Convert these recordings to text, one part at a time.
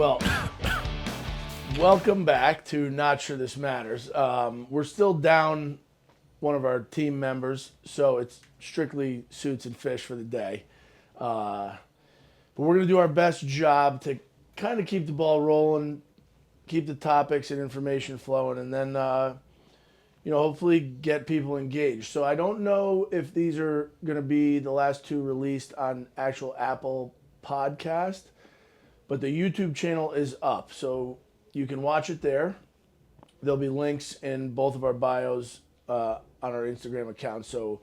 Well, welcome back to Not Sure This Matters. We're still down one of our team members, so it's strictly suits and fish for the day. But we're going to do our best job to kind of keep the ball rolling, keep the topics and information flowing, and then, hopefully get people engaged. So I don't know if these are going to be the last two released on actual Apple podcast, but the YouTube channel is up. So you can watch it there. There'll be links in both of our bios on our Instagram account. So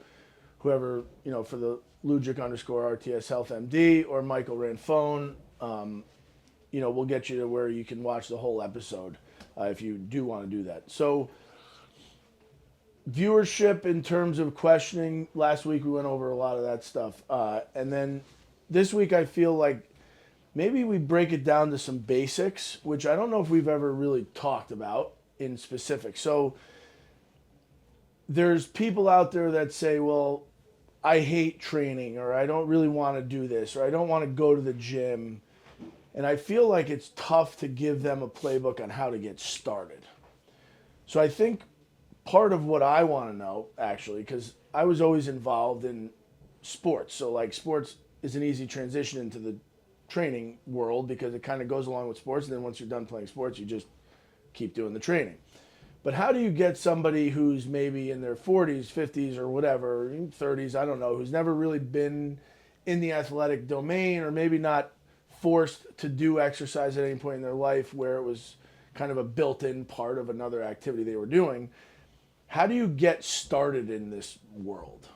whoever, for the Lujic_RTS Health MD or Michael Ranfone, we'll get you to where you can watch the whole episode if you do want to do that. So viewership in terms of questioning, last week we went over a lot of that stuff. And then this week I feel like maybe we break it down to some basics, which I don't know if we've ever really talked about in specific. So there's people out there that say, well, I hate training, or I don't really want to do this, or I don't want to go to the gym. And I feel like it's tough to give them a playbook on how to get started. So I think part of what I want to know, actually, because I was always involved in sports. So like sports is an easy transition into the training world because it kind of goes along with sports, and then once you're done playing sports, you just keep doing the training. But how do you get somebody who's maybe in their 40s, 50s, or whatever, 30s, I don't know, who's never really been in the athletic domain, or maybe not forced to do exercise at any point in their life where it was kind of a built-in part of another activity they were doing? How do you get started in this world?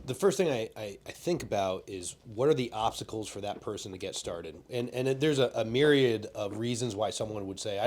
The first thing I think about is what are the obstacles for that person to get started? And there's a myriad of reasons why someone would say,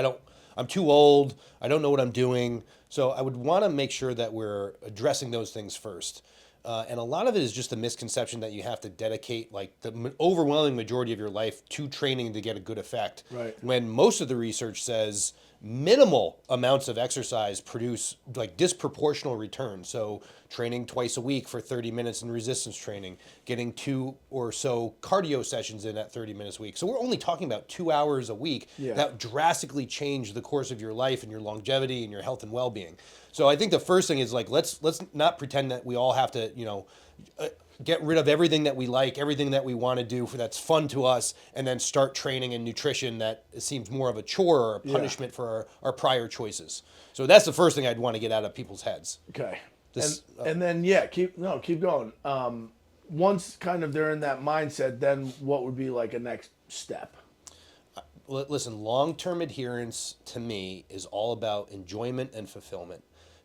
I'm too old, I don't know what I'm doing. So I would want to make sure that we're addressing those things first. And a lot of it is just the misconception that you have to dedicate like the overwhelming majority of your life to training to get a good effect. Right. When most of the research says minimal amounts of exercise produce like disproportional returns. So training twice a week for 30 minutes in resistance training, getting 2 or so cardio sessions in at 30 minutes a week. So we're only talking about 2 hours a week that drastically change the course of your life and your longevity and your health and well-being. So I think the first thing is like, let's not pretend that we all have to, get rid of everything that we like, everything that we want to do that's fun to us, and then start training in nutrition that seems more of a chore or a punishment for our prior choices. So that's the first thing I'd want to get out of people's heads. Okay. And then, keep going. Once kind of they're in that mindset, then what would be like a next step? Listen, long-term adherence to me is all about enjoyment and fulfillment.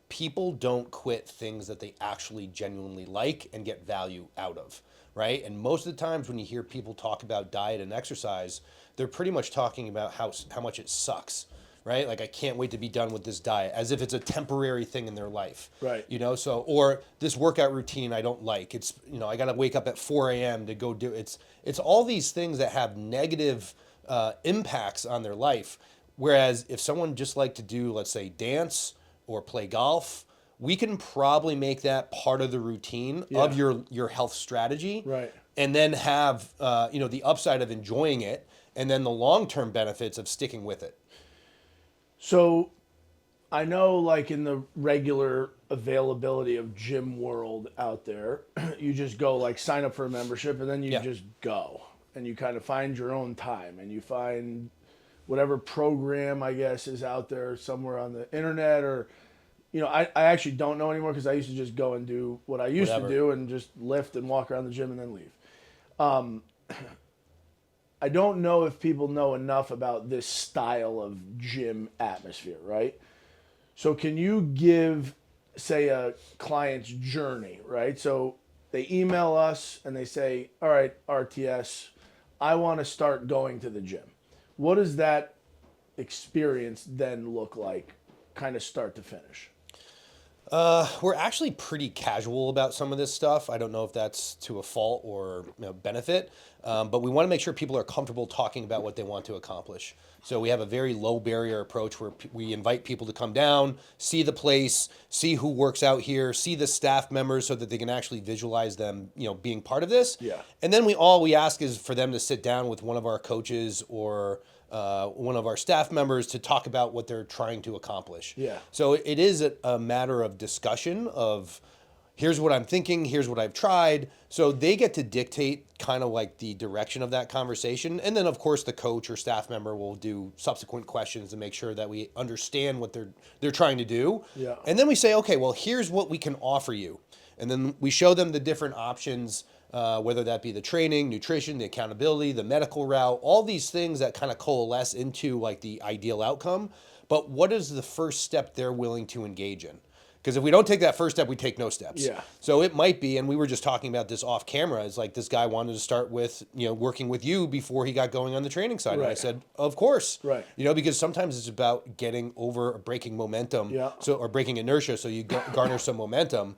People don't quit things that they actually genuinely like and get value out of, right? And most of the times when you hear people talk about diet and exercise, they're pretty much talking about how much it sucks, right? Like, I can't wait to be done with this diet, as if it's a temporary thing in their life. Right. So, or this workout routine I don't like. It's, I got to wake up at 4 a.m. to go do it. It's all these things that have negative impacts on their life. Whereas if someone just like to do, let's say, dance or play golf, we can probably make that part of the routine of your health strategy. Right. And then have, the upside of enjoying it, and then the long-term benefits of sticking with it. So I know like in the regular availability of gym world out there, you just go like sign up for a membership and then you just go. And you kind of find your own time and you find whatever program, I guess, is out there somewhere on the internet, or, I actually don't know anymore because I used to just go and do what I used to do and just lift and walk around the gym and then leave. I don't know if people know enough about this style of gym atmosphere, right? So can you give, say, a client's journey, right? So they email us and they say, all right, RTS, I want to start going to the gym. What does that experience then look like, kind of start to finish? We're actually pretty casual about some of this stuff. I don't know if that's to a fault or benefit, but we want to make sure people are comfortable talking about what they want to accomplish. So we have a very low barrier approach where we invite people to come down, see the place, see who works out here, see the staff members so that they can actually visualize them, being part of this. Yeah. And then all we ask is for them to sit down with one of our coaches or one of our staff members to talk about what they're trying to accomplish. Yeah. So it is a matter of discussion of here's what I'm thinking, here's what I've tried. So they get to dictate kind of like the direction of that conversation. And then of course the coach or staff member will do subsequent questions to make sure that we understand what they're trying to do. Yeah. And then we say, okay, well, here's what we can offer you. And then we show them the different options, whether that be the training, nutrition, the accountability, the medical route, all these things that kind of coalesce into like the ideal outcome. But what is the first step they're willing to engage in? Because if we don't take that first step, we take no steps. Yeah. So it might be, and we were just talking about this off camera, is like this guy wanted to start with, working with you before he got going on the training side. And I Right. said, of course. Right. Because sometimes it's about getting over or breaking momentum, Yeah. or breaking inertia, so you garner some momentum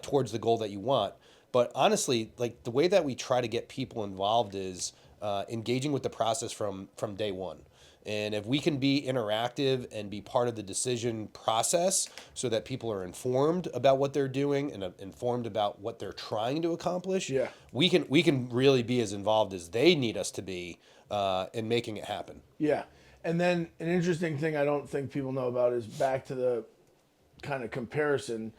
towards the goal that you want. But honestly, like the way that we try to get people involved is engaging with the process from day one. And if we can be interactive and be part of the decision process so that people are informed about what they're doing and informed about what they're trying to accomplish, Yeah. we can really be as involved as they need us to be in making it happen. Yeah. And then an interesting thing I don't think people know about is back to the kind of comparison.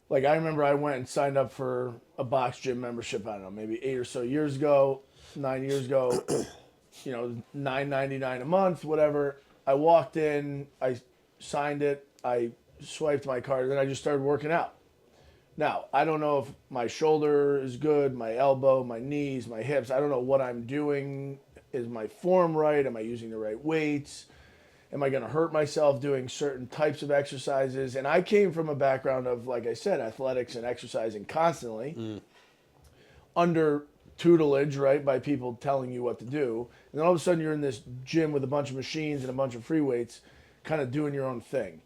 Like I remember I went and signed up for a box gym membership, I don't know, maybe 8 or so years ago, 9 years ago, $9.99 a month, whatever. I walked in, I signed it, I swiped my card, then I just started working out. Now, I don't know if my shoulder is good, my elbow, my knees, my hips. I don't know what I'm doing. Is my form right? Am I using the right weights? Am I going to hurt myself doing certain types of exercises? And I came from a background of, like I said, athletics and exercising constantly under tutelage, right, by people telling you what to do. And then all of a sudden you're in this gym with a bunch of machines and a bunch of free weights, kind of doing your own thing.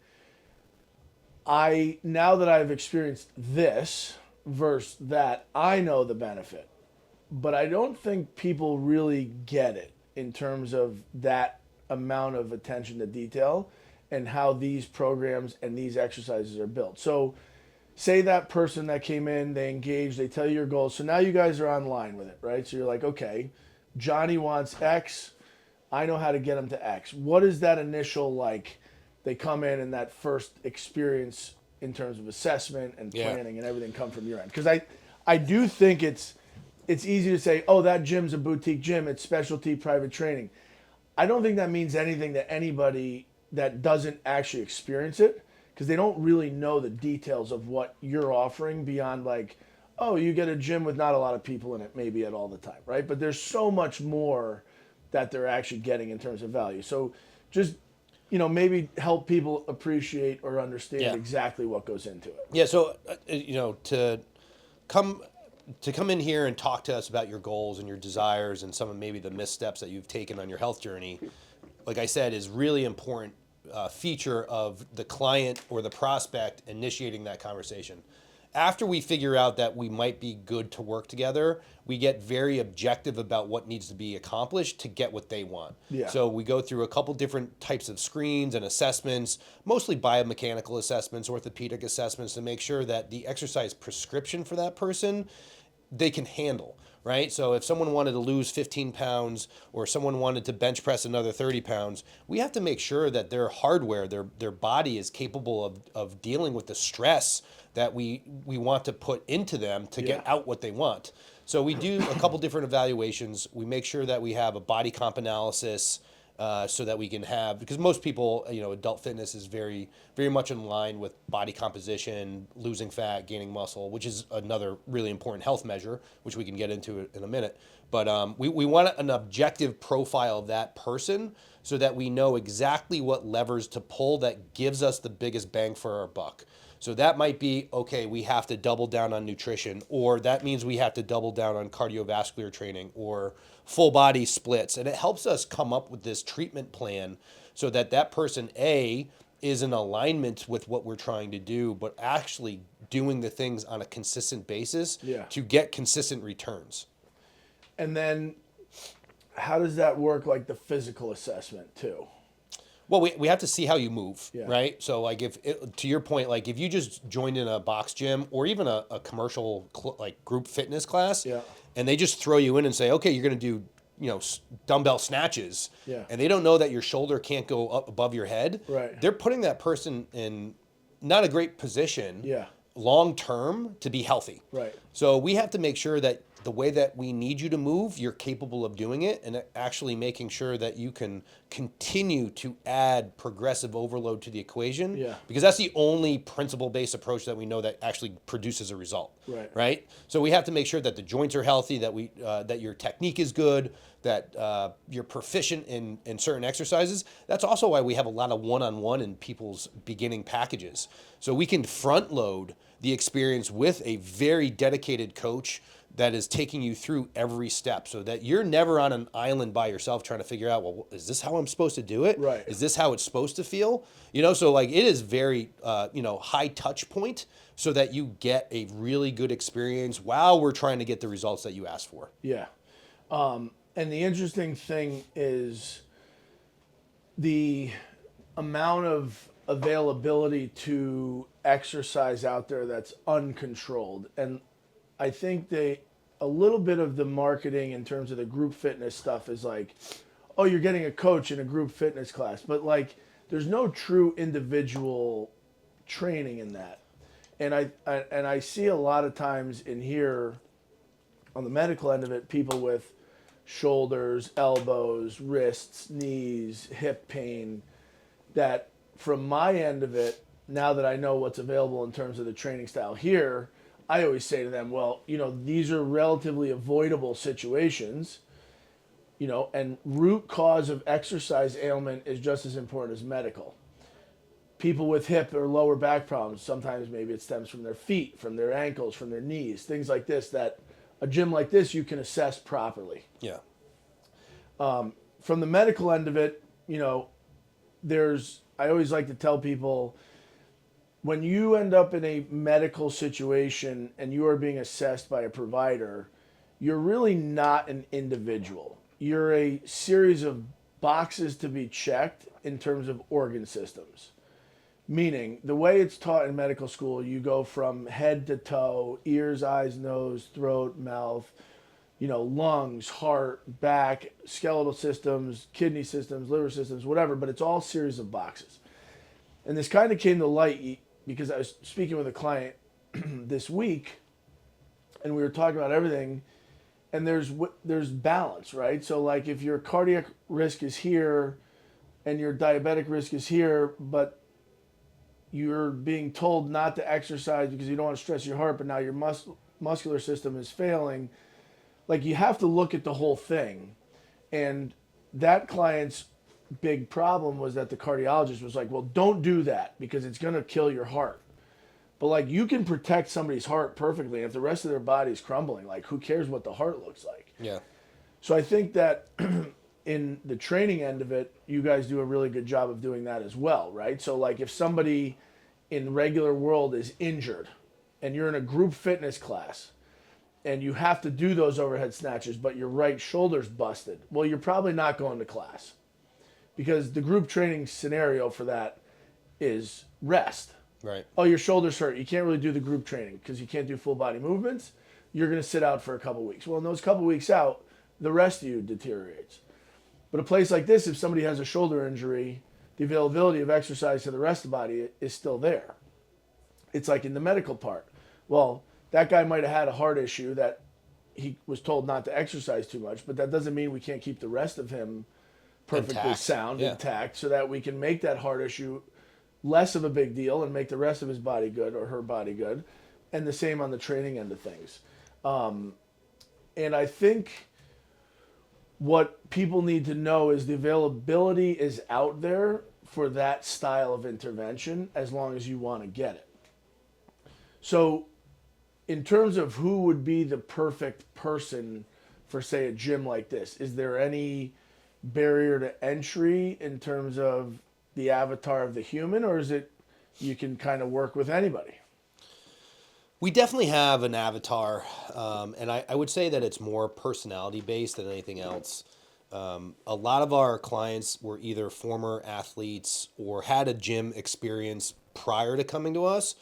Now that I've experienced this versus that, I know the benefit. But I don't think people really get it in terms of that amount of attention to detail and how these programs and these exercises are built. So say that person that came in, they engaged, they tell you your goals. So now you guys are online with it, right? So you're like, okay, Johnny wants X. I know how to get him to X. What is that initial, like, they come in and that first experience in terms of assessment and planning and everything come from your end? Because I do think it's easy to say, oh, that gym's a boutique gym. It's specialty private training. I don't think that means anything to anybody that doesn't actually experience it, because they don't really know the details of what you're offering beyond like, oh, you get a gym with not a lot of people in it maybe at all the time, right? But there's so much more that they're actually getting in terms of value. So just, maybe help people appreciate or understand exactly what goes into it. Yeah, so, to come in here and talk to us about your goals and your desires and some of maybe the missteps that you've taken on your health journey, like I said, is really important feature of the client or the prospect initiating that conversation. After we figure out that we might be good to work together, we get very objective about what needs to be accomplished to get what they want. Yeah. So we go through a couple different types of screens and assessments, mostly biomechanical assessments, orthopedic assessments, to make sure that the exercise prescription for that person they can handle, right? So if someone wanted to lose 15 pounds or someone wanted to bench press another 30 pounds, we have to make sure that their hardware, their body is capable of dealing with the stress that we want to put into them to get out what they want. So we do a couple different evaluations. We make sure that we have a body comp analysis so that we can have, because most people, adult fitness is very, very much in line with body composition, losing fat, gaining muscle, which is another really important health measure, which we can get into in a minute. But we want an objective profile of that person so that we know exactly what levers to pull that gives us the biggest bang for our buck. So that might be, okay, we have to double down on nutrition, or that means we have to double down on cardiovascular training or full body splits. And it helps us come up with this treatment plan so that that person, A, is in alignment with what we're trying to do, but actually doing the things on a consistent basis to get consistent returns. And then how does that work, like the physical assessment too? Well, we have to see how you move, Yeah. right? So, like, to your point, like if you just joined in a box gym or even a commercial like group fitness class, Yeah. and they just throw you in and say, okay, you're going to do dumbbell snatches, and they don't know that your shoulder can't go up above your head, Right. they're putting that person in not a great position long term to be healthy. Right. So we have to make sure that the way that we need you to move, you're capable of doing it, and actually making sure that you can continue to add progressive overload to the equation. Yeah. Because that's the only principle-based approach that we know that actually produces a result. Right. Right. So we have to make sure that the joints are healthy, that your technique is good, that you're proficient in certain exercises. That's also why we have a lot of one-on-one in people's beginning packages. So we can front load the experience with a very dedicated coach that is taking you through every step so that you're never on an island by yourself trying to figure out, well, is this how I'm supposed to do it? Right. Is this how it's supposed to feel? So like it is very, high touch point so that you get a really good experience while we're trying to get the results that you asked for. Yeah. And the interesting thing is the amount of availability to exercise out there that's uncontrolled. And I think a little bit of the marketing in terms of the group fitness stuff is like, oh, you're getting a coach in a group fitness class, but like there's no true individual training in that. And I see a lot of times in here on the medical end of it, people with shoulders, elbows, wrists, knees, hip pain, that from my end of it, now that I know what's available in terms of the training style here, I always say to them, well, these are relatively avoidable situations, and root cause of exercise ailment is just as important as medical. People with hip or lower back problems, sometimes maybe it stems from their feet, from their ankles, from their knees, things like this, that a gym like this you can assess properly. Yeah. From the medical end of it, I always like to tell people, when you end up in a medical situation and you are being assessed by a provider, you're really not an individual. You're a series of boxes to be checked in terms of organ systems. Meaning, the way it's taught in medical school, you go from head to toe, ears, eyes, nose, throat, mouth, lungs, heart, back, skeletal systems, kidney systems, liver systems, whatever, but it's all a series of boxes. And this kind of came to light because I was speaking with a client this week, and we were talking about everything, and there's balance, right? So like if your cardiac risk is here and your diabetic risk is here, but you're being told not to exercise because you don't want to stress your heart, but now your muscular system is failing, like you have to look at the whole thing. And that client's big problem was that the cardiologist was like, well, don't do that because it's going to kill your heart. But like you can protect somebody's heart perfectly. And if the rest of their body's crumbling, like who cares what the heart looks like? Yeah. So I think that in the training end of it, you guys do a really good job of doing that as well, right? So like if somebody in regular world is injured and you're in a group fitness class and you have to do those overhead snatches, but your right shoulder's busted, well, you're probably not going to class. Because the group training scenario for that is rest. Right. Oh, your shoulder's hurt. You can't really do the group training because you can't do full body movements. You're going to sit out for a couple weeks. Well, in those couple weeks out, the rest of you deteriorates. But a place like this, if somebody has a shoulder injury, the availability of exercise to the rest of the body is still there. It's like in the medical part. Well, that guy might have had a heart issue that he was told not to exercise too much, but that doesn't mean we can't keep the rest of him perfectly intact. Sound, intact, so that we can make that heart issue less of a big deal and make the rest of his body good or her body good. And the same on the training end of things. And I think what people need to know is the availability is out there for that style of intervention as long as you want to get it. So in terms of who would be the perfect person for, say, a gym like this, is there any barrier to entry in terms of the avatar of the human, or is it you can kind of work with anybody? We definitely have an avatar, and I would say that it's more personality based than anything else. A lot of our clients were either former athletes or had a gym experience prior to coming to us.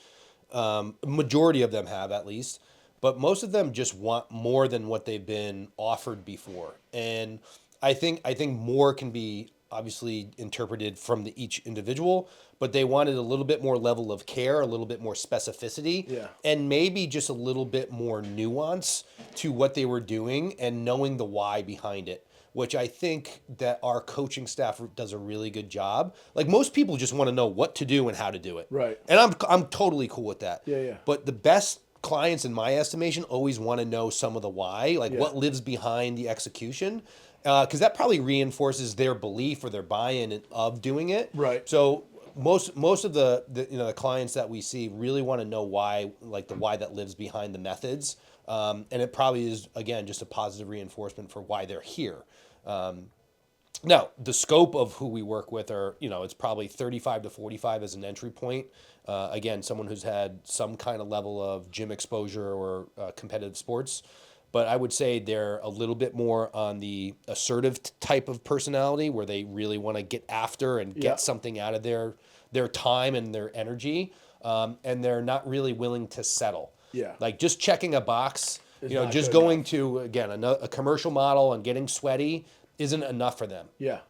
Majority of them have, at least, but most of them just want more than what they've been offered before. And I think more can be obviously interpreted from each individual, but they wanted a little bit more level of care, a little bit more specificity, Yeah. and maybe just a little bit more nuance to what they were doing and knowing the why behind it, which I think that our coaching staff does a really good job. Like, most people just want to know what to do and how to do it. Right. And I'm totally cool with that. Yeah, yeah. But the best clients, in my estimation, always want to know some of the why, like Yeah. what lives behind the execution, because that probably reinforces their belief or their buy-in of doing it. Right. So most of the clients that we see really want to know why, like the why that lives behind the methods, and it probably is, again, just a positive reinforcement for why they're here. Now, the scope of who we work with are, it's probably 35 to 45 as an entry point. Again, someone who's had some kind of level of gym exposure or competitive sports. But I would say they're a little bit more on the assertive type of personality, where they really want to get after and Yeah. get something out of their time and their energy. And they're not really willing to settle. Yeah. Like, just checking a box, It's just not good going enough. to, again, a commercial model and getting sweaty isn't enough for them. Yeah.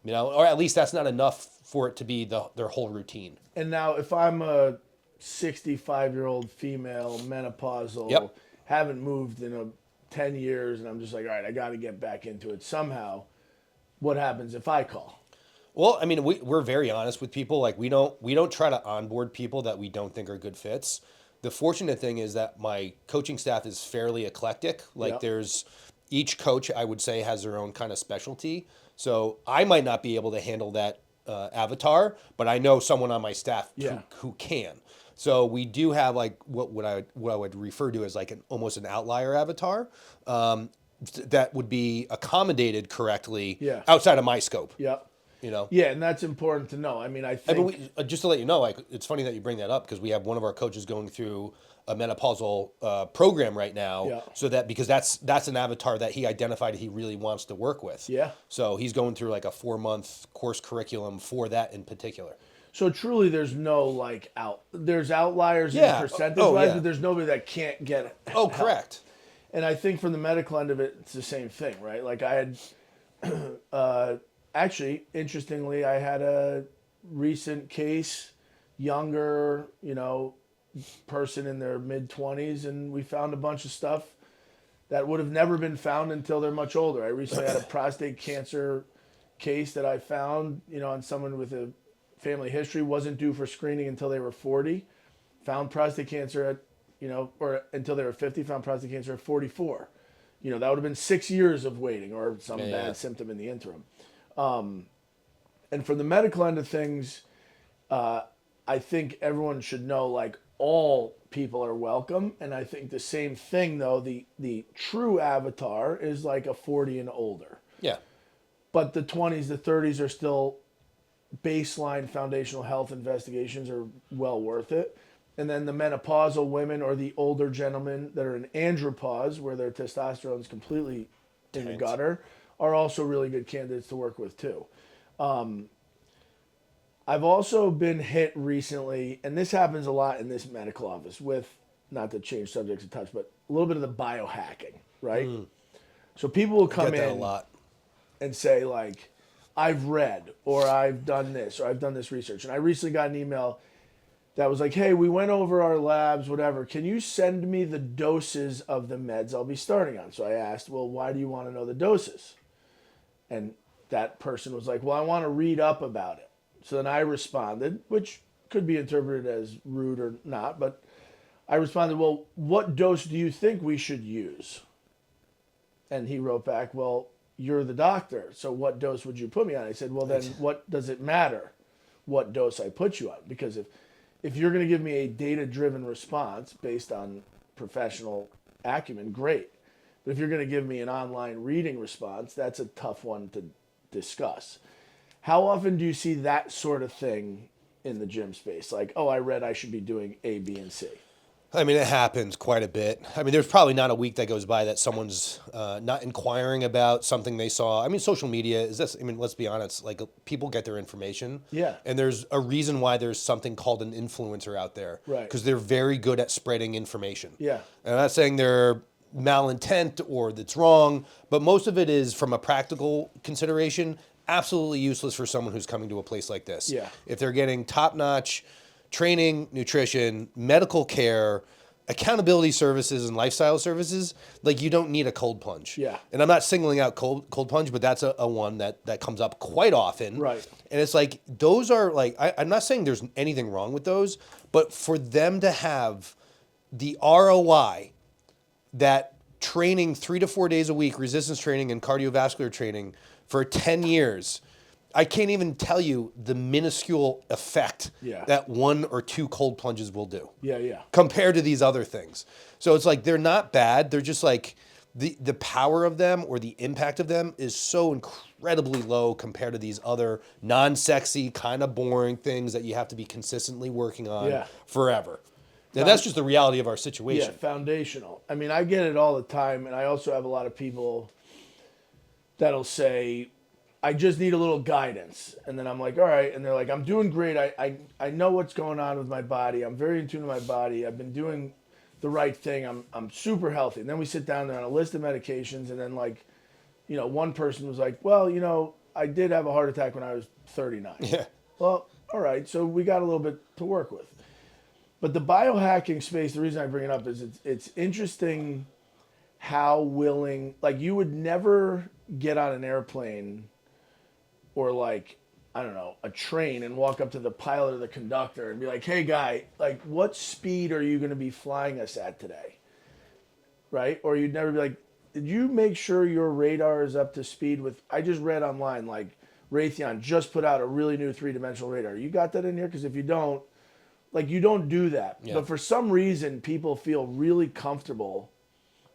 Or at least that's not enough for it to be their whole routine. And now, if I'm a 65-year-old female, menopausal, Yep. haven't moved in 10 years, and I'm just like, all right, I got to get back into it somehow, what happens if I call? Well, I mean, we're very honest with people. Like, we don't try to onboard people that we don't think are good fits. The fortunate thing is that my coaching staff is fairly eclectic. Like, Yep. there's each coach, I would say, has their own kind of specialty. So I might not be able to handle that avatar, but I know someone on my staff Yeah. who can. So we do have, like, what I would refer to as like almost an outlier avatar, that would be accommodated correctly Yeah. outside of my scope. Yep. You know. Yeah, and that's important to know. I mean, I I think... mean, just to let you know, like, it's funny that you bring that up, because we have one of our coaches going through a menopausal program right now. Yeah. So because that's an avatar that he identified he really wants to work with. Yeah. So he's going through like a 4-month course curriculum for that in particular. So truly, there's no there's outliers Yeah. in percentage Oh, wise, yeah. but there's nobody that can't get Oh, help. correct. And I think from the medical end of it, it's the same thing, right? Like, I had, actually, interestingly, I had a recent case, younger, person in their mid-20s, and we found a bunch of stuff that would have never been found until they're much older. I recently had a prostate cancer case that I found, on someone with a family history, wasn't due for screening until they were 40, found prostate cancer at, or until they were 50, found prostate cancer at 44. That would have been 6 years of waiting, or some bad symptom in the interim. And from the medical end of things, I think everyone should know, like, all people are welcome. And I think the same thing, though, the true avatar is like a 40 and older. Yeah. But the 20s, the 30s are still baseline foundational health investigations are well worth it. And then the menopausal women or the older gentlemen that are in andropause, where their testosterone is completely in the Tanked. gutter, are also really good candidates to work with too. I've also been hit recently, and this happens a lot in this medical office, with, not to change subjects a touch, but a little bit of the biohacking, right? So people will come Get that a in lot. and say, like, I've read, or I've done this, or I've done this research. And I recently got an email that was like, hey, we went over our labs, whatever. Can you send me the doses of the meds I'll be starting on? So I asked, well, why do you want to know the doses? And that person was like, well, I want to read up about it. So then I responded, which could be interpreted as rude or not, but I responded, well, what dose do you think we should use? And he wrote back, well, you're the doctor, so what dose would you put me on? I said, well, then what does it matter what dose I put you on? Because if you're going to give me a data-driven response based on professional acumen, great. But if you're going to give me an online reading response, that's a tough one to discuss. How often do you see that sort of thing in the gym space? Like, oh, I read I should be doing A, B, and C. I mean, it happens quite a bit. I mean, there's probably not a week that goes by that someone's not inquiring about something they saw. I mean, social media is this. I mean, let's be honest. Like, people get their information. Yeah. And there's a reason why there's something called an influencer out there. Right. Because they're very good at spreading information. Yeah. And I'm not saying they're malintent or that's wrong, but most of it is from a practical consideration, absolutely useless for someone who's coming to a place like this. Yeah. If they're getting top-notch training, nutrition, medical care, accountability services, and lifestyle services, like, you don't need a cold plunge. Yeah. And I'm not singling out cold plunge, but that's a one that comes up quite often. Right. And it's like, those are like, I'm not saying there's anything wrong with those, but for them to have the ROI that training 3 to 4 days a week, resistance training and cardiovascular training for 10 years, I can't even tell you the minuscule effect that 1 or 2 cold plunges will do. Yeah. Compared to these other things. So it's like, they're not bad. They're just like, the power of them or the impact of them is so incredibly low compared to these other non-sexy, kind of boring things that you have to be consistently working on forever. And that's just the reality of our situation. Yeah, foundational. I mean, I get it all the time, and I also have a lot of people that'll say, I just need a little guidance. And then I'm like, all right. And they're like, I'm doing great. I know what's going on with my body. I'm very in tune with my body. I've been doing the right thing. I'm super healthy. And then we sit down there on a list of medications. And then, like, you know, one person was like, well, you know, I did have a heart attack when I was 39. Yeah. Well, all right. So we got a little bit to work with. But the biohacking space, the reason I bring it up is it's interesting how willing, like, you would never get on an airplane or, like, I don't know, a train and walk up to the pilot or the conductor and be like, hey, guy, like, what speed are you going to be flying us at today? Right? Or you'd never be like, did you make sure your radar is up to speed with, I just read online, like, Raytheon just put out a really new 3-dimensional radar. You got that in here? Because if you don't, like, you don't do that. Yeah. But for some reason, people feel really comfortable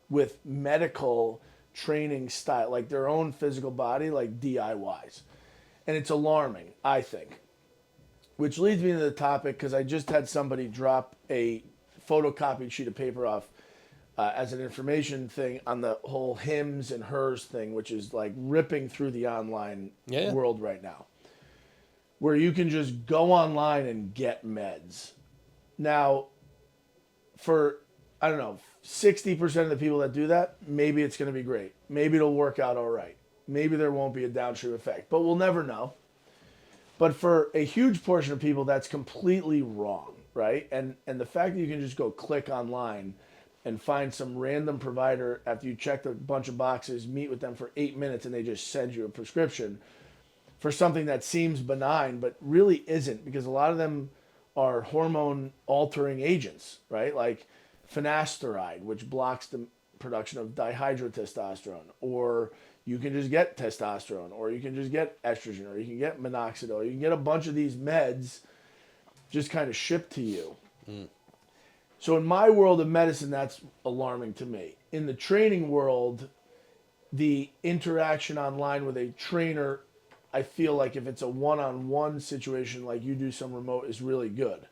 with medical training style, like their own physical body, like DIYs. And it's alarming, I think. Which leads me to the topic, because I just had somebody drop a photocopied sheet of paper off as an information thing on the whole hims and hers thing, which is like ripping through the online world right now, where you can just go online and get meds. Now, for, I don't know, 60% of the people that do that, maybe it's going to be great. Maybe it'll work out all right. Maybe there won't be a downstream effect, but we'll never know. But for a huge portion of people, that's completely wrong, right? And the fact that you can just go click online and find some random provider after you checked a bunch of boxes, meet with them for 8 minutes, and they just send you a prescription for something that seems benign, but really isn't, because a lot of them are hormone-altering agents, right? Like finasteride, which blocks the production of dihydrotestosterone, or you can just get testosterone, or you can just get estrogen, or you can get minoxidil, or you can get a bunch of these meds just kind of shipped to you. So in my world of medicine, that's alarming to me. In the training world, the interaction online with a trainer, I feel like if it's a one-on-one situation like you do some remote, is really good.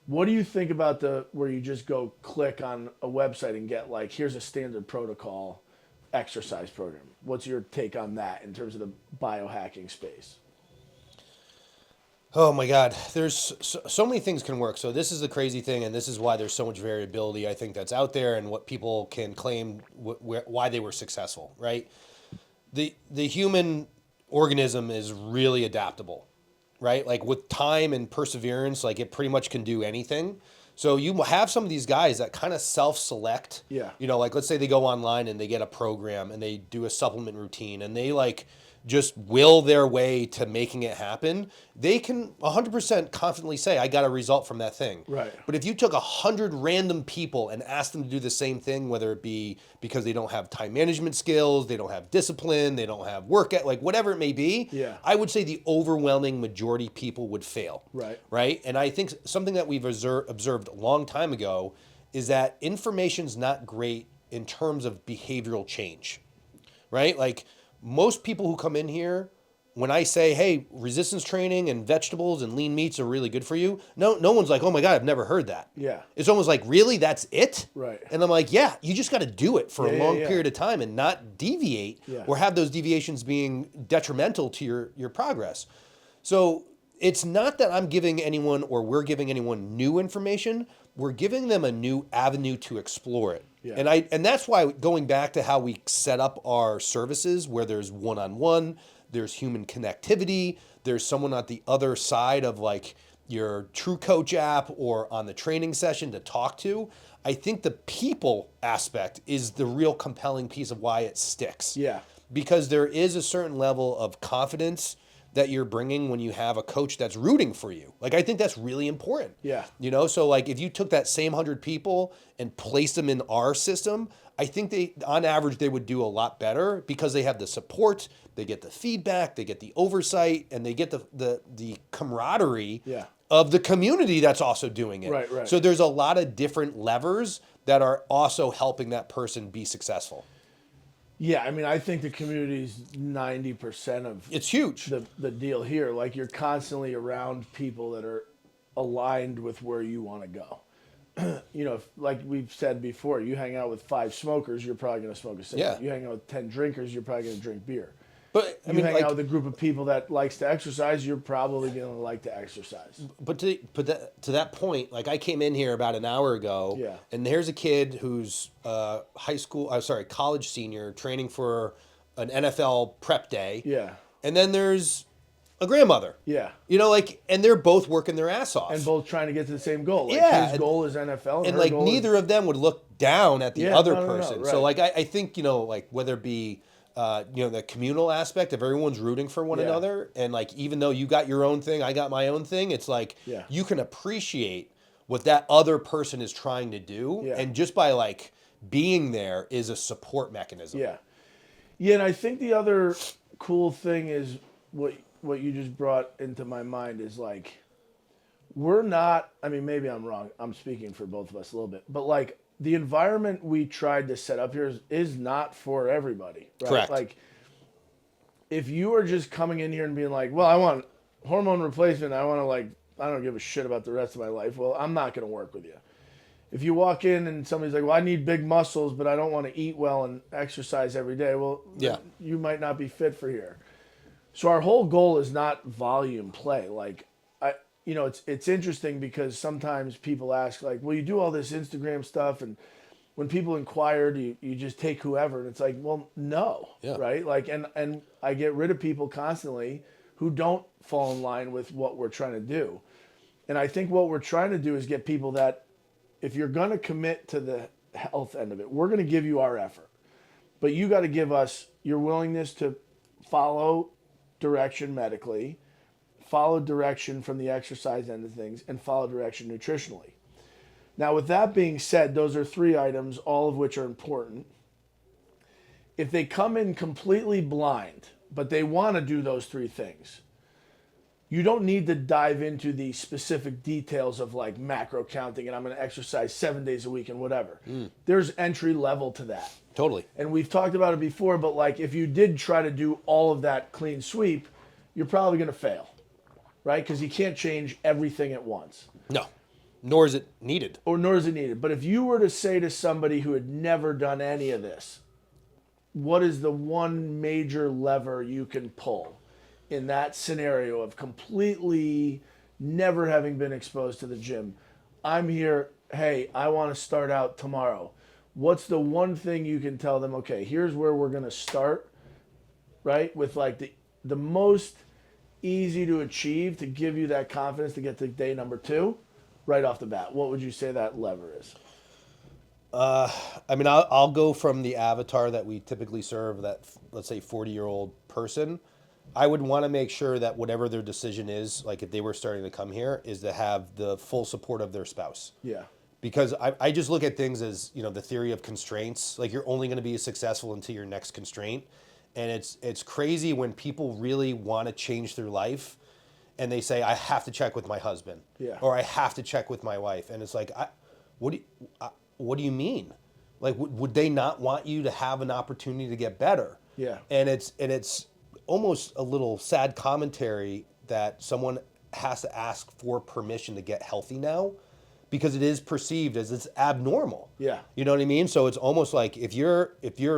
What do you think about where you just go click on a website and get, like, here's a standard protocol exercise program? What's your take on that in terms of the biohacking space? Oh my God, there's so many things can work. So this is the crazy thing, and this is why there's so much variability, I think, that's out there, and what people can claim why they were successful, right? The human organism is really adaptable, right? Like, with time and perseverance, like, it pretty much can do anything. So you have some of these guys that kind of self-select. Yeah. You know, like, let's say they go online and they get a program and they do a supplement routine and they, like, just will their way to making it happen. They can 100% confidently say, I got a result from that thing. Right. But if you took 100 random people and asked them to do the same thing, whether it be because they don't have time management skills, they don't have discipline, they don't have work, like, whatever it may be, I would say the overwhelming majority of people would fail. Right. And I think something that we've observed a long time ago is that information's not great in terms of behavioral change. Right? Like, most people who come in here when I say, hey, resistance training and vegetables and lean meats are really good for you, no one's like, oh my God, I've never heard that. Yeah. It's almost like, really? That's it? Right. And I'm like, yeah, you just got to do it for a long yeah. period of time and not deviate Yeah. or have those deviations being detrimental to your progress. So it's not that I'm giving anyone or we're giving anyone new information. We're giving them a new avenue to explore it. Yeah. And that's why, going back to how we set up our services, where there's one-on-one, there's human connectivity, there's someone at the other side of like your True Coach app or on the training session to talk to. I think the people aspect is the real compelling piece of why it sticks. Yeah. Because there is a certain level of confidence that you're bringing when you have a coach that's rooting for you. Like, I think that's really important. Yeah. You know, so like if you took that same 100 people and placed them in our system, I think on average, they would do a lot better because they have the support, they get the feedback, they get the oversight, and they get the camaraderie Yeah. of the community that's also doing it. Right. So there's a lot of different levers that are also helping that person be successful. Yeah, I mean, I think the community is 90% of It's huge. the deal here. Like, you're constantly around people that are aligned with where you want to go. You know, like we've said before, you hang out with 5 smokers, you're probably going to smoke a cigarette. Yeah. You hang out with 10 drinkers, you're probably going to drink beer. But I You mean, hang like, out with a group of people that likes to exercise, you're probably going to like to exercise. But to that point, like I came in here about an hour ago, Yeah. and there's a kid who's college senior training for an NFL prep day, Yeah, and then there's a grandmother, yeah. you know, like, and they're both working their ass off, And both trying to get to the same goal. Like, Yeah, his and- goal is NFL, and and her like goal neither of them would look down at the Yeah, other no, person. right. So like I think, you know, like whether it be you know, the communal aspect of everyone's rooting for one Yeah. another, and like even though you got your own thing, I got my own thing, it's like Yeah. you can appreciate what that other person is trying to do, Yeah. and just by like being there is a support mechanism. Yeah. Yeah, and I think the other cool thing is what you just brought into my mind is like, we're not, I mean, maybe I'm wrong. I'm speaking for both of us a little bit, but like the environment we tried to set up here is not for everybody, right? Correct. Like, if you are just coming in here and being like, well, I want hormone replacement, I want to like, I don't give a shit about the rest of my life. Well, I'm not going to work with you. If you walk in and somebody's like, well, I need big muscles, but I don't want to eat well and exercise every day. Well, Yeah. you might not be fit for here. So our whole goal is not volume play. Like, you know, it's interesting because sometimes people ask like, well, you do all this Instagram stuff, and when people inquire, do you just take whoever? And it's like, well, no, Yeah. right? Like, and I get rid of people constantly who don't fall in line with what we're trying to do. And I think what we're trying to do is get people that, if you're going to commit to the health end of it, we're going to give you our effort. But you got to give us your willingness to follow direction medically, follow direction from the exercise end of things, and follow direction nutritionally. Now, with that being said, those are 3 items, all of which are important. If they come in completely blind, but they want to do those 3 things, you don't need to dive into the specific details of like macro counting and I'm going to exercise 7 days a week and whatever. There's entry level to that. Totally. And we've talked about it before, but like if you did try to do all of that clean sweep, you're probably going to fail, right? Because you can't change everything at once. No, nor is it needed. Or nor is it needed. But if you were to say to somebody who had never done any of this, what is the one major lever you can pull in that scenario of completely never having been exposed to the gym? I'm here, hey, I want to start out tomorrow. What's the one thing you can tell them, okay, here's where we're going to start, right? With like the most easy to achieve to give you that confidence to get to day number 2 right off the bat. What would you say that lever is? I mean, I'll go from the avatar that we typically serve, that let's say 40-year-old person. I would want to make sure that whatever their decision is, like if they were starting to come here, is to have the full support of their spouse. Yeah. Because I just look at things as, you know, the theory of constraints. Like you're only going to be successful until your next constraint. And it's crazy when people really want to change their life and they say, I have to check with my husband. Yeah. Or I have to check with my wife. And it's like, what do you mean? Like, would they not want you to have an opportunity to get better? Yeah. And it's almost a little sad commentary that someone has to ask for permission to get healthy now, because it is perceived as it's abnormal. Yeah. You know what I mean? So it's almost like if you're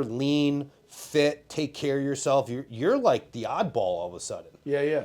lean, fit, take care of yourself, you're like the oddball all of a sudden. Yeah.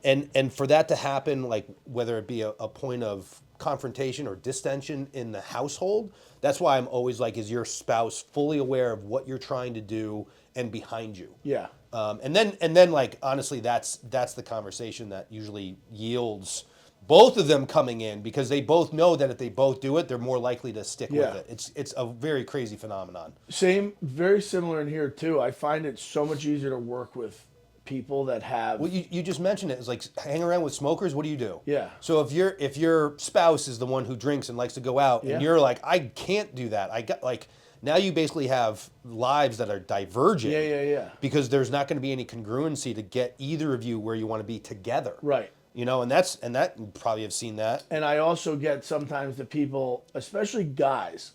And for that to happen, like whether it be a point of confrontation or distension in the household, that's why I'm always like, is your spouse fully aware of what you're trying to do and behind you? Yeah. And then like honestly, that's the conversation that usually yields both of them coming in, because they both know that if they both do it, they're more likely to stick with it. It's a very crazy phenomenon. Same, very similar in here too. I find it so much easier to work with people that have. Well, you just mentioned it. It's like hang around with smokers. What do you do? Yeah. So if your spouse is the one who drinks and likes to go out, and you're like, I can't do that. I got like. Now you basically have lives that are diverging. Yeah. Because there's not going to be any congruency to get either of you where you want to be together. Right. You know, and that you probably have seen that. And I also get sometimes the people, especially guys,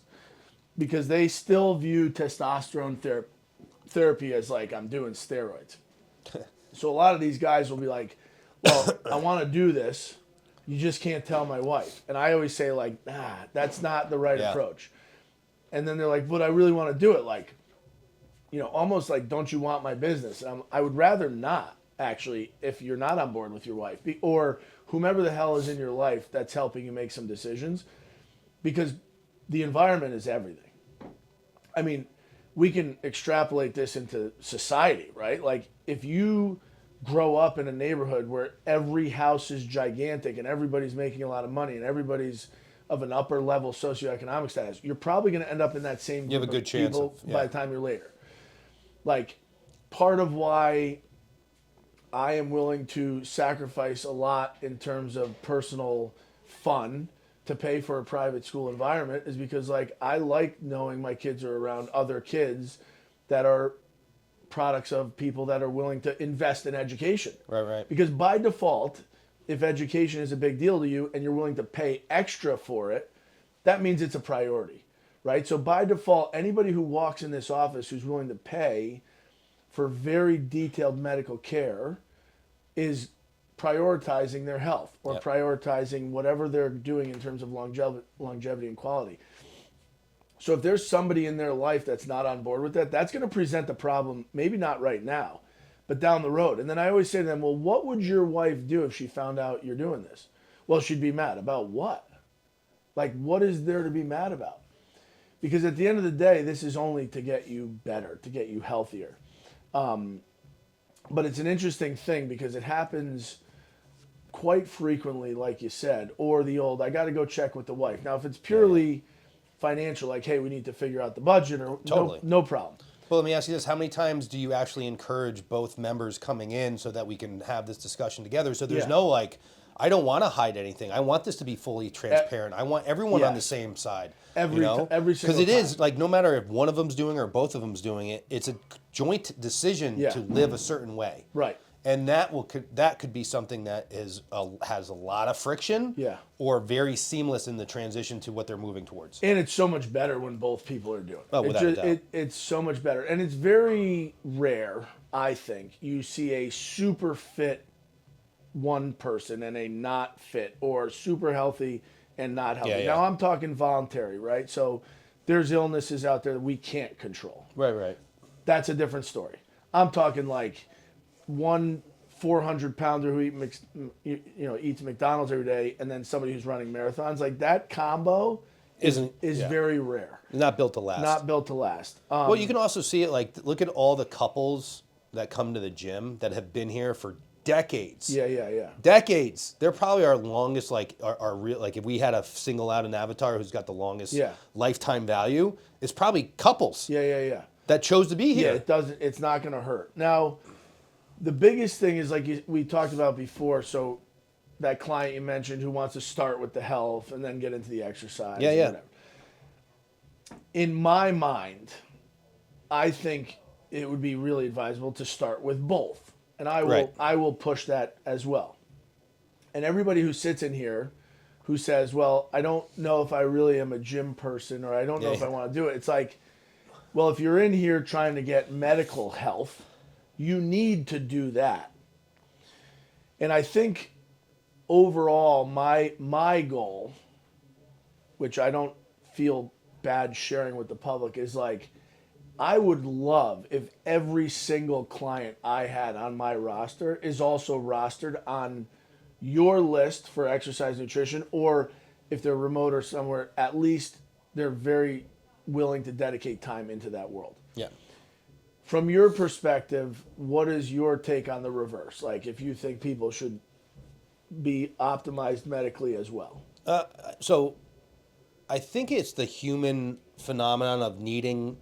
because they still view testosterone therapy as like, I'm doing steroids. So a lot of these guys will be like, well, I want to do this. You just can't tell my wife. And I always say like, that's not the right approach. And then they're like, but I really want to do it. Like, almost like, don't you want my business? I would rather not, actually, if you're not on board with your wife or whomever the hell is in your life that's helping you make some decisions, because the environment is everything. I mean, we can extrapolate this into society, right? Like, if you grow up in a neighborhood where every house is gigantic and everybody's making a lot of money and everybody's of an upper level socioeconomic status, you're probably going to end up in that same group of people by the time you're later. Like, part of why I am willing to sacrifice a lot in terms of personal fun to pay for a private school environment is because, like, I like knowing my kids are around other kids that are products of people that are willing to invest in education. Right. Because by default, if education is a big deal to you and you're willing to pay extra for it, that means it's a priority, right? So by default, anybody who walks in this office who's willing to pay for very detailed medical care is prioritizing their health or prioritizing whatever they're doing in terms of longevity and quality. So if there's somebody in their life that's not on board with that, that's going to present the problem, maybe not right now, but down the road. And then I always say to them, well, what would your wife do if she found out you're doing this? Well, she'd be mad. About what? Like, what is there to be mad about? Because at the end of the day, this is only to get you better, to get you healthier. But it's an interesting thing because it happens quite frequently, like you said, or the old, I got to go check with the wife. Now, if it's purely financial, like, hey, we need to figure out the budget, or no problem. Well, let me ask you this. How many times do you actually encourage both members coming in so that we can have this discussion together? So there's no like, I don't want to hide anything. I want this to be fully transparent. I want everyone on the same side. Every single time. Because it is, like, no matter if one of them's doing it or both of them's doing it, it's a joint decision to live a certain way. Right. And that could be something that has a lot of friction or very seamless in the transition to what they're moving towards. And it's so much better when both people are doing it. Oh, without a doubt. It's so much better. And it's very rare, I think, you see a super fit one person and a not fit, or super healthy and not healthy. Now, I'm talking voluntary, right? So there's illnesses out there that we can't control. Right. That's a different story. I'm talking like one 400-pounder who eats McDonald's every day, and then somebody who's running marathons. Like, that combo is very rare. Not built to last. Not built to last. Well, you can also see it, like, look at all the couples that come to the gym that have been here for decades. Yeah. Decades. They're probably our longest, like, our real, like, if we had to single out an avatar who's got the longest lifetime value, it's probably couples. Yeah. That chose to be here. Yeah, it's not going to hurt. Now, the biggest thing is, like we talked about before, so that client you mentioned who wants to start with the health and then get into the exercise. Yeah. Whatever. In my mind, I think it would be really advisable to start with both. And I will push that as well. And everybody who sits in here who says, well, I don't know if I really am a gym person, or I don't know if I want to do it. It's like, well, if you're in here trying to get medical health, you need to do that. And I think overall, my goal, which I don't feel bad sharing with the public, is like, I would love if every single client I had on my roster is also rostered on your list for exercise nutrition, or if they're remote or somewhere, at least they're very willing to dedicate time into that world. Yeah. From your perspective, what is your take on the reverse? Like, if you think people should be optimized medically as well? So I think it's the human phenomenon of needing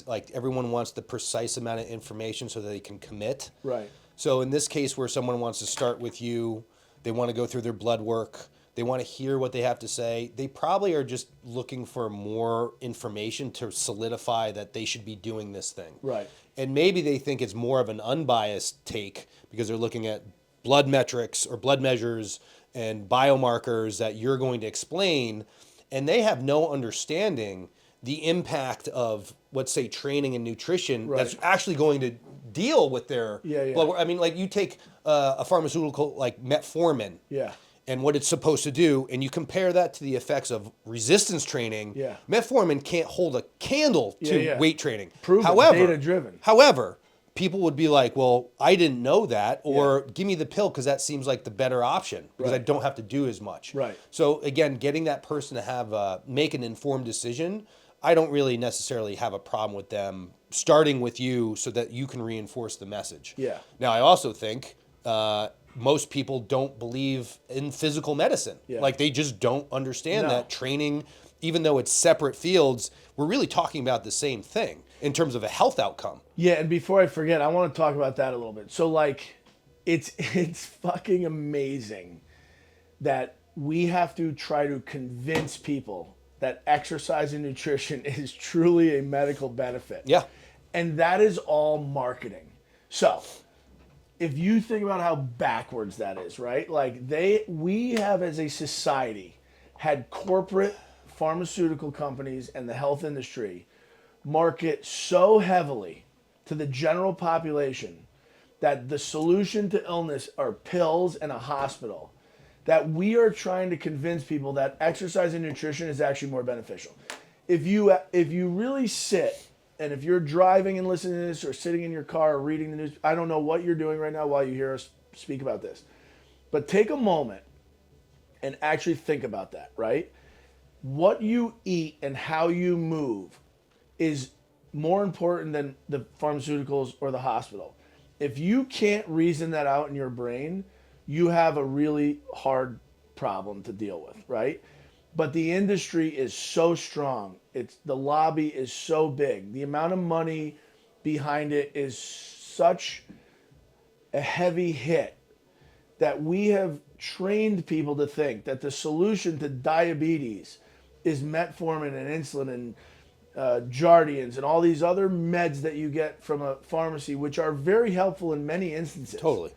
like everyone wants the precise amount of information so that they can commit. Right. So in this case where someone wants to start with you, they want to go through their blood work, they want to hear what they have to say, they probably are just looking for more information to solidify that they should be doing this thing. Right. And maybe they think it's more of an unbiased take because they're looking at blood metrics or blood measures and biomarkers that you're going to explain, and they have no understanding the impact of, let's say, training and nutrition that's actually going to deal with their blood work. I mean, like you take a pharmaceutical like metformin and what it's supposed to do, and you compare that to the effects of resistance training, metformin can't hold a candle to weight training. Proven, data-driven. However, people would be like, well, I didn't know that, or give me the pill because that seems like the better option because I don't have to do as much. Right. So again, getting that person to have make an informed decision, I don't really necessarily have a problem with them starting with you so that you can reinforce the message. Yeah. Now, I also think most people don't believe in physical medicine. Yeah. Like they just don't understand that training, even though it's separate fields, we're really talking about the same thing in terms of a health outcome. Yeah, and before I forget, I want to talk about that a little bit. So like, it's fucking amazing that we have to try to convince people that exercise and nutrition is truly a medical benefit. Yeah. And that is all marketing. So if you think about how backwards that is, right? Like we have as a society had corporate pharmaceutical companies and the health industry market so heavily to the general population that the solution to illness are pills and a hospital, that we are trying to convince people that exercise and nutrition is actually more beneficial. If you really sit, and if you're driving and listening to this or sitting in your car or reading the news, I don't know what you're doing right now while you hear us speak about this, but take a moment and actually think about that, right? What you eat and how you move is more important than the pharmaceuticals or the hospital. If you can't reason that out in your brain, you have a really hard problem to deal with, right? But the industry is so strong. The lobby is so big. The amount of money behind it is such a heavy hit that we have trained people to think that the solution to diabetes is metformin and insulin and Jardians and all these other meds that you get from a pharmacy, which are very helpful in many instances. Totally.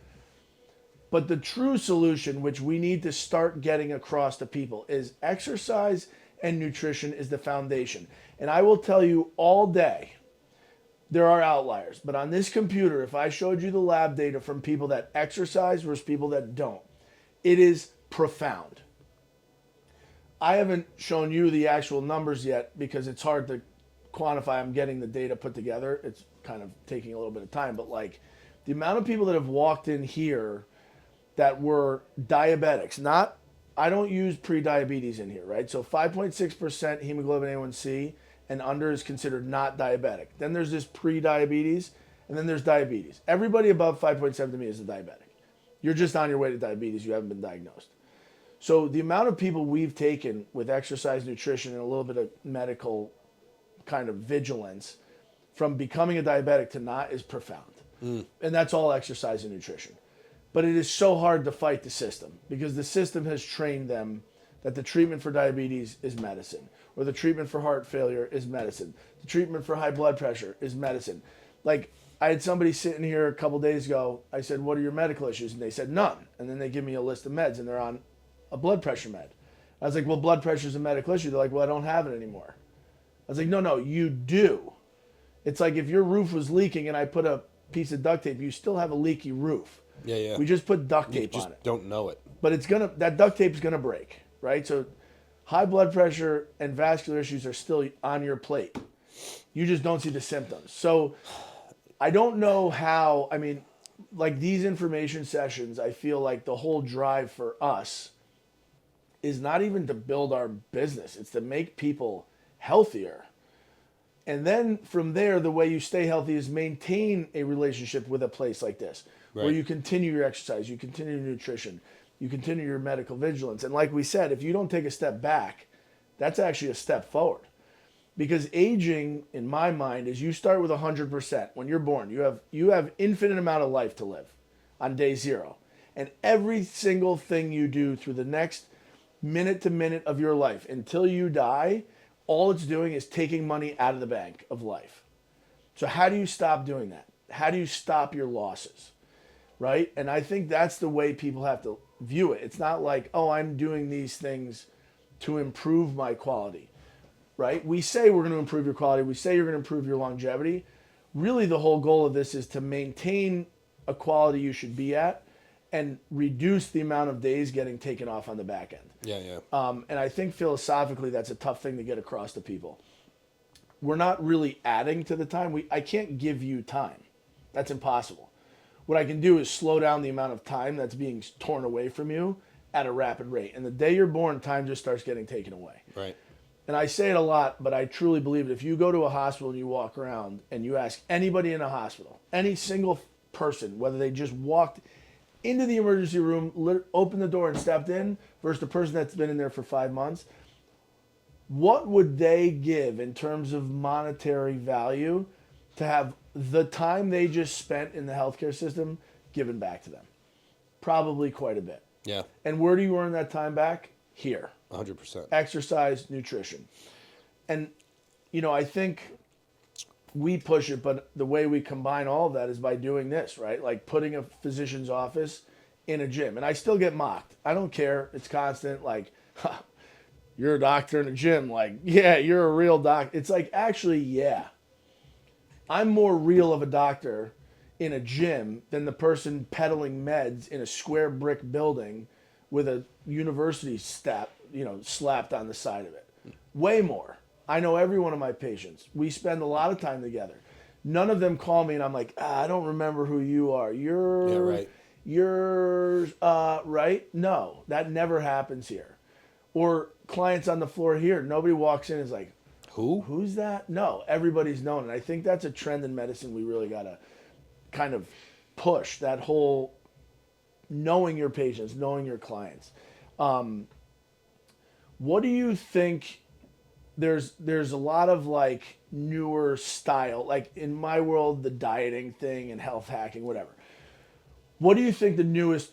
But the true solution, which we need to start getting across to people, is exercise and nutrition is the foundation. And I will tell you all day, there are outliers. But on this computer, if I showed you the lab data from people that exercise versus people that don't, it is profound. I haven't shown you the actual numbers yet because it's hard to quantify. I'm getting the data put together. It's kind of taking a little bit of time. But like the amount of people that have walked in here that were diabetics, I don't use pre-diabetes in here, right? So 5.6% hemoglobin A1C and under is considered not diabetic. Then there's this pre-diabetes, and then there's diabetes. Everybody above 5.7 to me is a diabetic. You're just on your way to diabetes. You haven't been diagnosed. So the amount of people we've taken with exercise, nutrition, and a little bit of medical kind of vigilance from becoming a diabetic to not is profound. And that's all exercise and nutrition. But it is so hard to fight the system because the system has trained them that the treatment for diabetes is medicine, or the treatment for heart failure is medicine. The treatment for high blood pressure is medicine. Like I had somebody sitting here a couple days ago. I said, "What are your medical issues?" And they said, "None." And then they give me a list of meds and they're on a blood pressure med. I was like, "Well, blood pressure is a medical issue." They're like, "Well, I don't have it anymore." I was like, "No, you do." It's like if your roof was leaking and I put a piece of duct tape, you still have a leaky roof. Yeah, yeah. We just put duct You tape just on it. don't know it. But that duct tape is gonna break, right? So high blood pressure and vascular issues are still on your plate. You just don't see the symptoms. So I don't know how, I mean, like these information sessions, I feel like the whole drive for us is not even to build our business, it's to make people healthier. And then from there, the way you stay healthy is maintain a relationship with a place like this, where Right. you continue your exercise, you continue your nutrition, you continue your medical vigilance. And like we said, if you don't take a step back, that's actually a step forward. Because aging, in my mind, is you start with 100%. When you're born, you have infinite amount of life to live on day zero. And every single thing you do through the next minute to minute of your life until you die, all it's doing is taking money out of the bank of life. So how do you stop doing that? How do you stop your losses? Right? And I think that's the way people have to view it. It's not like, oh, I'm doing these things to improve my quality. Right? We say we're going to improve your quality. We say you're going to improve your longevity. Really, the whole goal of this is to maintain a quality you should be at and reduce the amount of days getting taken off on the back end. Yeah, yeah. And I think philosophically, that's a tough thing to get across to people. We're not really adding to the time. I can't give you time. That's impossible. What I can do is slow down the amount of time that's being torn away from you at a rapid rate. And the day you're born, time just starts getting taken away. Right. And I say it a lot, but I truly believe it. If you go to a hospital and you walk around and you ask anybody in a hospital, any single person, whether they just walked into the emergency room, opened the door and stepped in, versus the person that's been in there for 5 months, what would they give in terms of monetary value to have the time they just spent in the healthcare system given back to them? Probably quite a bit. Yeah. And where do you earn that time back? Here. 100%. Exercise, nutrition. And, I think we push it, but the way we combine all of that is by doing this, right? Like putting a physician's office in a gym. And I still get mocked. I don't care. It's constant. Like, you're a doctor in a gym. Like, yeah, you're a real doc. It's like, actually, yeah. I'm more real of a doctor in a gym than the person peddling meds in a square brick building with a university slapped on the side of it. Way more. I know every one of my patients. We spend a lot of time together. None of them call me and I'm like, I don't remember who you are. You're right? No, that never happens here. Or clients on the floor here, nobody walks in and is like, who's that? No, everybody's known. And I think that's a trend in medicine we really got to kind of push, that whole knowing your patients, knowing your clients. What do you think? There's a lot of like newer style, like in my world, the dieting thing and health hacking, whatever. What do you think the newest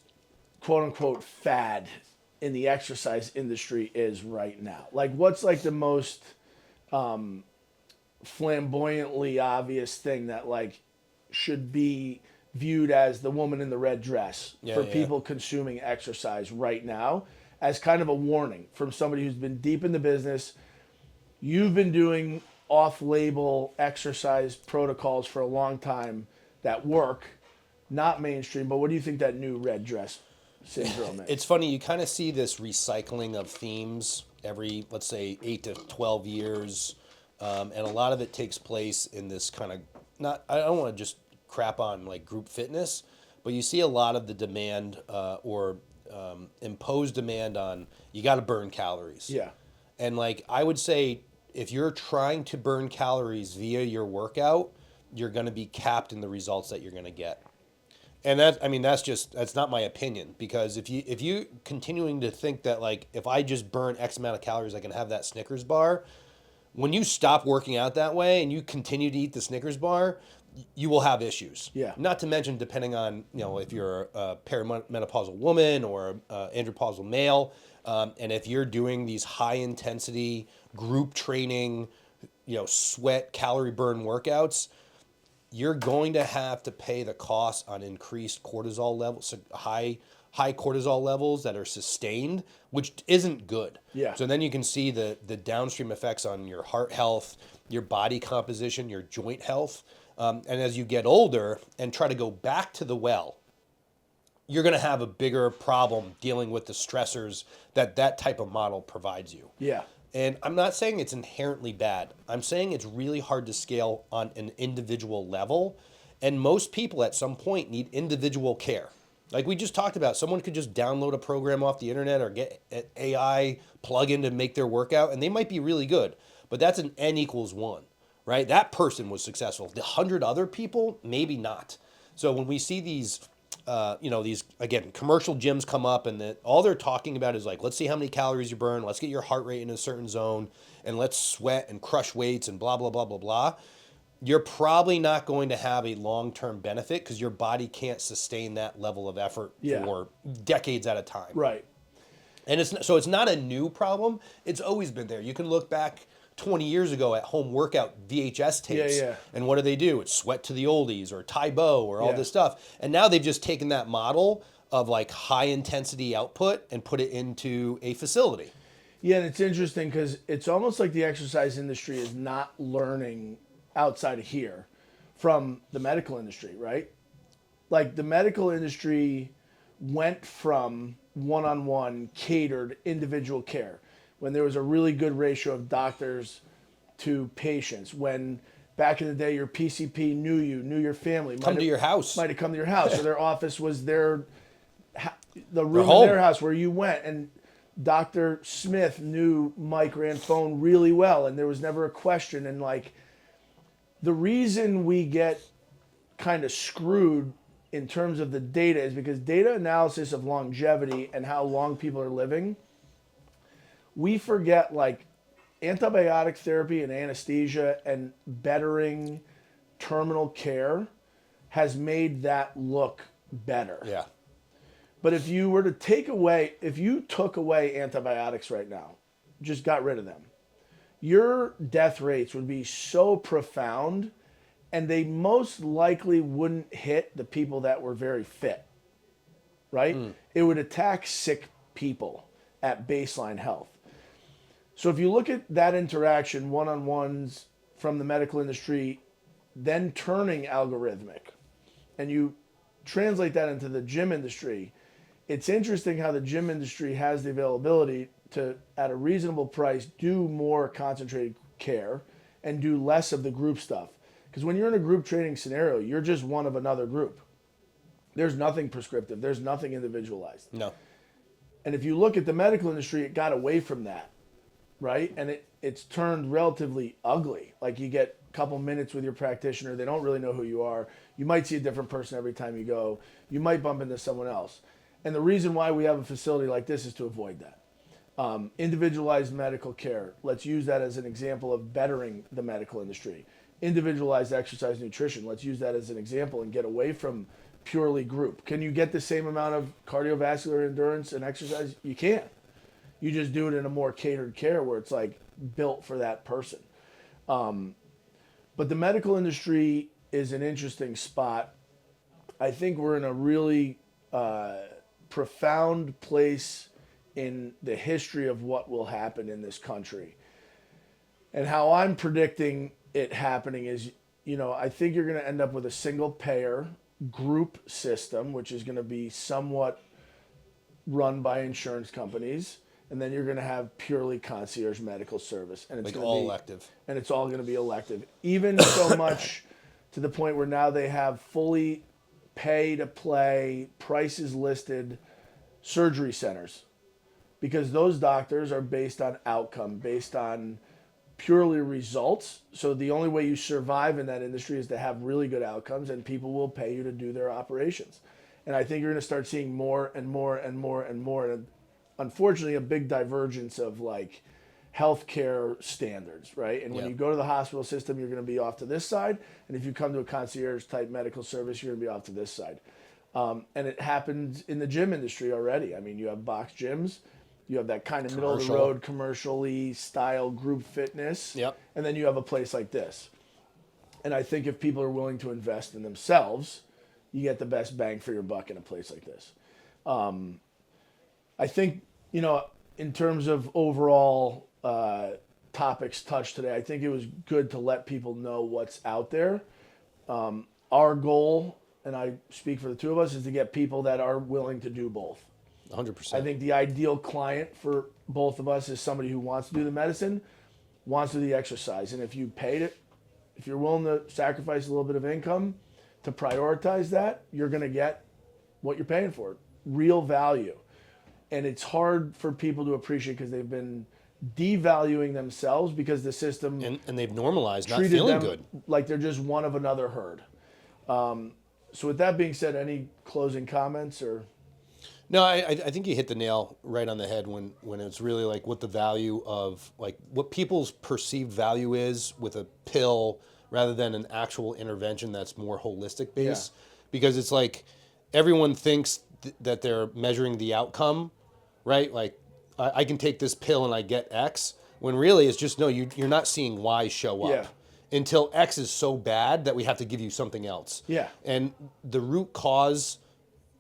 quote unquote fad in the exercise industry is right now? Like what's like the most flamboyantly obvious thing that like should be viewed as the woman in the red dress for people consuming exercise right now, as kind of a warning from somebody who's been deep in the business? You've been doing off-label exercise protocols for a long time that work, not mainstream, but what do you think that new red dress syndrome is? It's funny, you kind of see this recycling of themes every, let's say, 8 to 12 years, and a lot of it takes place in this kind of, I don't want to just crap on like group fitness, but you see a lot of the demand or imposed demand on, you got to burn calories. Yeah. And like I would say, if you're trying to burn calories via your workout, you're going to be capped in the results that you're going to get. And that's not my opinion, because if you continuing to think that like if I just burn X amount of calories I can have that Snickers bar, when you stop working out that way and you continue to eat the Snickers bar, you will have issues. Yeah. Not to mention, depending on if you're a perimenopausal woman or andropausal male, and if you're doing these high intensity group training, sweat calorie burn workouts, you're going to have to pay the cost on increased cortisol levels, so high cortisol levels that are sustained, which isn't good. Yeah. So then you can see the downstream effects on your heart health, your body composition, your joint health. And as you get older and try to go back to the well, you're going to have a bigger problem dealing with the stressors that that type of model provides you. Yeah. And I'm not saying it's inherently bad. I'm saying it's really hard to scale on an individual level. And most people at some point need individual care. Like we just talked about, someone could just download a program off the internet or get an AI plugin to make their workout, and they might be really good. But that's an N equals one, right? That person was successful. The 100 other people, maybe not. So when we see these these, again, commercial gyms come up and that all they're talking about is like, let's see how many calories you burn, let's get your heart rate in a certain zone, and let's sweat and crush weights and blah, blah, blah, blah, blah. You're probably not going to have a long-term benefit because your body can't sustain that level of effort for decades at a time. Right. And it's not a new problem. It's always been there. You can look back 20 years ago at home workout VHS tapes. And what do? It's Sweat to the Oldies or Taibo or all this stuff. And now they've just taken that model of like high intensity output and put it into a facility. Yeah, and it's interesting because it's almost like the exercise industry is not learning outside of here from the medical industry, right? Like the medical industry went from one-on-one catered individual care when there was a really good ratio of doctors to patients, when back in the day your PCP knew you, knew your family. Come to your house. Might have come to your house, or their office was the room in their house where you went, and Dr. Smith knew Mike ran phone really well, and there was never a question. And like the reason we get kind of screwed in terms of the data is because data analysis of longevity and how long people are living, we forget like antibiotic therapy and anesthesia and bettering terminal care has made that look better. Yeah. But if you were to if you took away antibiotics right now, just got rid of them, your death rates would be so profound, and they most likely wouldn't hit the people that were very fit, right? It would attack sick people at baseline health. So if you look at that interaction, one-on-ones from the medical industry, then turning algorithmic, and you translate that into the gym industry, it's interesting how the gym industry has the availability to, at a reasonable price, do more concentrated care and do less of the group stuff. Because when you're in a group training scenario, you're just one of another group. There's nothing prescriptive. There's nothing individualized. No. And if you look at the medical industry, it got away from that, right? And it's turned relatively ugly. Like you get a couple minutes with your practitioner. They don't really know who you are. You might see a different person every time you go. You might bump into someone else. And the reason why we have a facility like this is to avoid that. Individualized medical care. Let's use that as an example of bettering the medical industry. Individualized exercise nutrition. Let's use that as an example and get away from purely group. Can you get the same amount of cardiovascular endurance and exercise? You can. You just do it in a more catered care where it's like built for that person. But the medical industry is an interesting spot. I think we're in a really profound place in the history of what will happen in this country. And how I'm predicting it happening is, I think you're going to end up with a single payer group system, which is going to be somewhat run by insurance companies. And then you're going to have purely concierge medical service. And it's like all elective. And it's all going to be elective. Even so much to the point where now they have fully pay-to-play, prices listed surgery centers. Because those doctors are based on outcome, based on purely results. So the only way you survive in that industry is to have really good outcomes, and people will pay you to do their operations. And I think you're going to start seeing more and more and more and more. And unfortunately, a big divergence of like healthcare standards, right? And when you go to the hospital system, you're going to be off to this side. And if you come to a concierge type medical service, you're going to be off to this side. And it happens in the gym industry already. I mean, you have box gyms. You have that kind of middle of the road, commercially style group fitness. Yep. And then you have a place like this. And I think if people are willing to invest in themselves, you get the best bang for your buck in a place like this. I think, in terms of overall topics touched today, I think it was good to let people know what's out there. Our goal, and I speak for the two of us, is to get people that are willing to do both. 100%. I think the ideal client for both of us is somebody who wants to do the medicine, wants to do the exercise. And if you paid it, if you're willing to sacrifice a little bit of income to prioritize that, you're going to get what you're paying for, real value. And it's hard for people to appreciate because they've been devaluing themselves because the system and they've normalized not treated feeling them good. like they're just one of another herd. So with that being said, any closing comments or? No, I think you hit the nail right on the head when it's really like what the value of, like, what people's perceived value is with a pill rather than an actual intervention that's more holistic based. Yeah. Because it's like everyone thinks that they're measuring the outcome, right? Like I can take this pill and I get X, when really it's just, no, you're not seeing Y show up. Yeah. Until X is so bad that we have to give you something else. Yeah. And the root cause,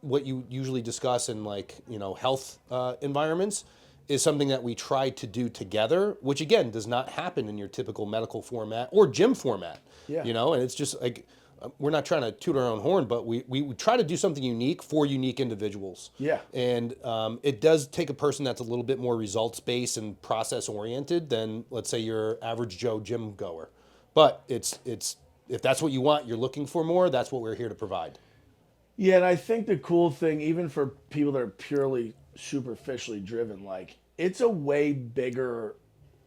what you usually discuss in, like, health environments, is something that we try to do together, which again does not happen in your typical medical format or gym format. Yeah. And it's just like, we're not trying to toot our own horn, but we try to do something unique for unique individuals. Yeah. And it does take a person that's a little bit more results based and process oriented than, let's say, your average Joe gym goer. But it's if that's what you want, you're looking for more, that's what we're here to provide. Yeah, and I think the cool thing, even for people that are purely superficially driven, like, it's a way bigger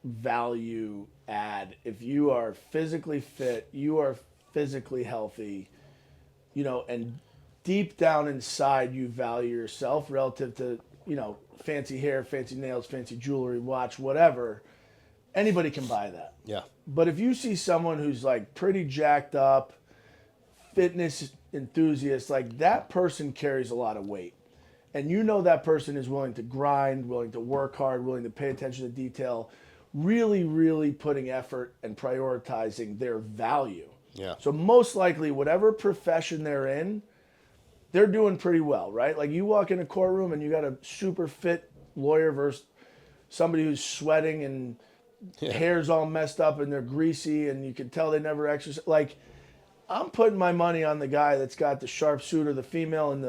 value add if you are physically fit, you are physically healthy, and deep down inside you value yourself relative to, fancy hair, fancy nails, fancy jewelry, watch, whatever. Anybody can buy that. Yeah. But if you see someone who's like pretty jacked up, fitness enthusiast, like, that person carries a lot of weight. And that person is willing to grind, willing to work hard, willing to pay attention to detail, really, really putting effort and prioritizing their value. Yeah. So most likely, whatever profession they're in, they're doing pretty well, right? Like, you walk in a courtroom and you got a super fit lawyer versus somebody who's sweating and hair's all messed up and they're greasy and you can tell they never exercise. Like, I'm putting my money on the guy that's got the sharp suit, or the female in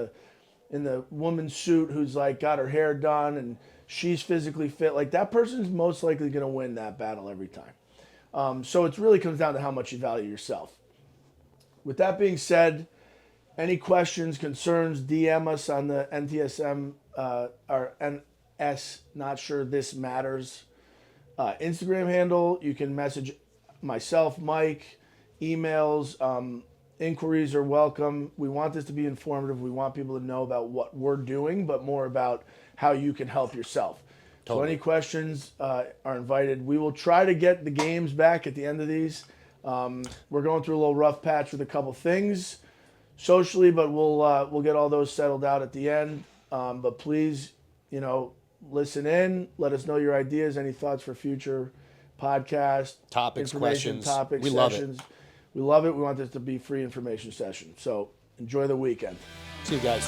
the woman's suit who's like got her hair done and she's physically fit. Like, that person's most likely going to win that battle every time. So it really comes down to how much you value yourself. With that being said, any questions, concerns, DM us on the NTSM or NS Not Sure This Matters Instagram handle. You can message myself, Mike, emails, inquiries are welcome. We want this to be informative. We want people to know about what we're doing, but more about how you can help yourself. Totally. So any questions are invited. We will try to get the games back at the end of these. We're going through a little rough patch with a couple things socially, but we'll get all those settled out at the end. But please, listen in. Let us know your ideas, any thoughts for future podcast topics, questions. Topics, we sessions. Love it. We love it. We want this to be free information session. So enjoy the weekend. See you guys.